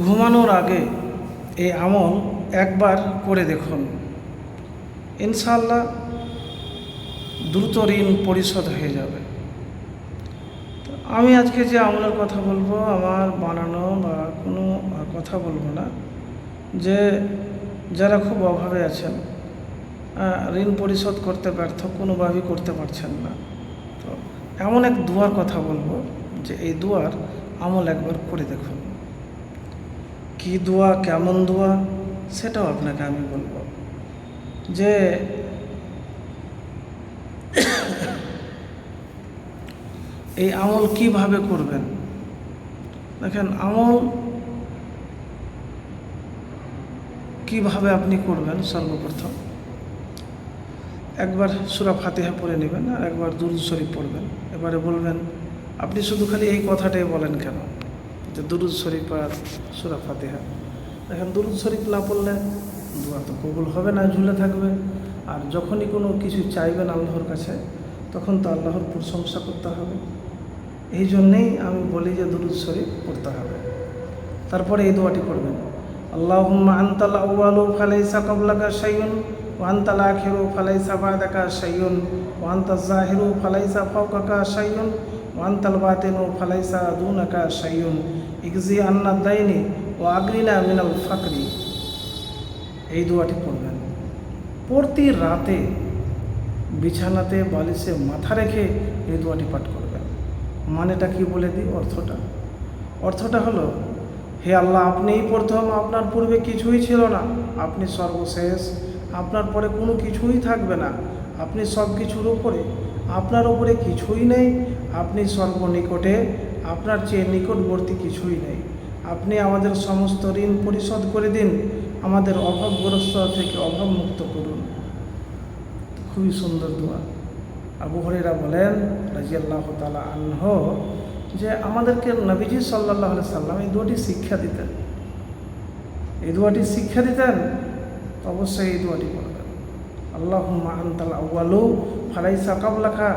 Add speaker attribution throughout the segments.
Speaker 1: ঘুমানোর আগে এই আমল একবার করে দেখুন, ইনশাআল্লাহ দ্রুত ঋণ পরিশোধ হয়ে যাবে। তো আমি আজকে যে আমলের কথা বলবো, আমার বানানো বা কোনো কথা বলবো না, যে যারা খুব অভাবে আছেন, ঋণ পরিশোধ করতে ব্যর্থ, কোনোভাবেই করতে পারছেন না, তো এমন এক দুয়ার কথা বলবো যে এই দুয়ার আমল একবার করে দেখুন। কি দোয়া, কেমন দোয়া, সেটাও আপনাকে আমি বলবো। যে এই আমল কিভাবে করবেন, দেখেন আমল কিভাবে আপনি করবেন। সর্বপ্রথম একবার সূরা ফাতিহা পড়ে নেবেন আর একবার দুরূদ শরীফ পড়বেন। এবারে বলবেন, আপনি শুধু খালি এই কথাটাই বলেন কেন যে দুরূদ শরীফ আর সূরা ফাতিহা। দেখেন দুরূদ শরীফ না পড়লে দোয়া তো কবুল হবে না, ঝুলে থাকবে। আর যখনই কোনো কিছু চাইবেন আল্লাহর কাছে, তখন তো আল্লাহর প্রশংসা করতে হবে। এই জন্যেই আমি বলি যে দুরূদ শরীফ পড়তে হবে। তারপরে এই দোয়াটি করবেন, আল্লাহুম্মা আনতাল আউয়ালু ফালাইসা ক্বাবলাকা শাইউন ওয়া আনতাল আখিরু ফালাইসা বা'দাকা শাইউন ওয়া আনতাজ যাহিরু ফালাইসা ফাওকাকা শাইউন ওয়া আনতাল বাতিনু ফালাইসা দুনাকা শাইউন ইগজি আন্না দাইনি ওয়া আগরিনা মিনাল ফাকরি। এই দোয়াটি পড়বেন প্রতি রাতে, বিছানাতে বালিশে মাথা রেখে এই দোয়াটি পাঠ করবেন। মানেটা কি বলে দিই, অর্থটা হলো, হে আল্লাহ, আপনিই প্রথম, আপনার পূর্বে কিছুই ছিল না, আপনি সর্বশেষ, আপনার পরে কোনো কিছুই থাকবে না, আপনি সব কিছুর উপরে, আপনার উপরে কিছুই নেই, আপনি সর্বনিকটে, আপনার চেয়ে নিকটবর্তী কিছুই নেই। আপনি আমাদের সমস্ত ঋণ পরিশোধ করে দিন, আমাদের অভাবগ্রস্ত থেকে অভাব মুক্ত করুন। খুবই সুন্দর দোয়া। আবু হুরায়রা বলেন রাদিয়াল্লাহু তাআলা আনহু যে আমাদেরকে নবীজি সাল্লাল্লাহু আলাইহি সাল্লাম এই দোয়াটি শিক্ষা দিতেন। তো অবশ্যই এই দোয়াটি পড়বেন, আল্লাহুম্মা আনতাল আউয়ালু ফালাইসা ক্বাবলাকা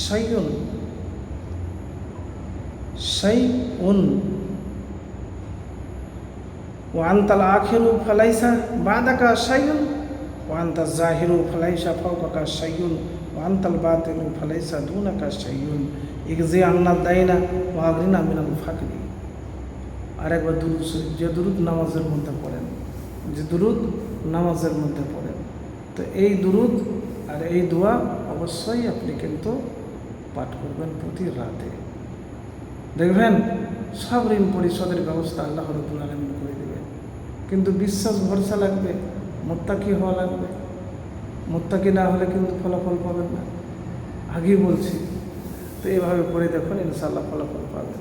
Speaker 1: শাইউন ওয়া আনতাল আখিরু ফালাইসা বা'দাকা শাইউন ওয়া আনতাজ যাহিরু ফালাইসা ফাওকাকা শাইউন ওয়া আনতাল বাতিনু ফালাইসা দুনাকা শাইউন ইগজি আন্না দাইনা ওয়া আগরিনা মিনাল ফাকরি। আর একবার দুরূদ শরীফ, যে দুরূদ নামাজের মধ্যে পড়েন, তো এই দুরূদ আর এই দোয়া অবশ্যই আপনি কিন্তু পাঠ করবেন প্রতি রাতে। দেখবেন সব ঋণ পরিশোধের ব্যবস্থা আল্লাহ রাব্বুল আলামিন করে দেবে। কিন্তু বিশ্বাস ভরসা লাগবে, মুত্তাকি হওয়া লাগবে। মুত্তাকি না হলে কিন্তু ফলাফল পাবেন না, আগেই বলছি। তো এইভাবে পড়ে দেখুন, ইনশাআল্লাহ ফলাফল পাবেন।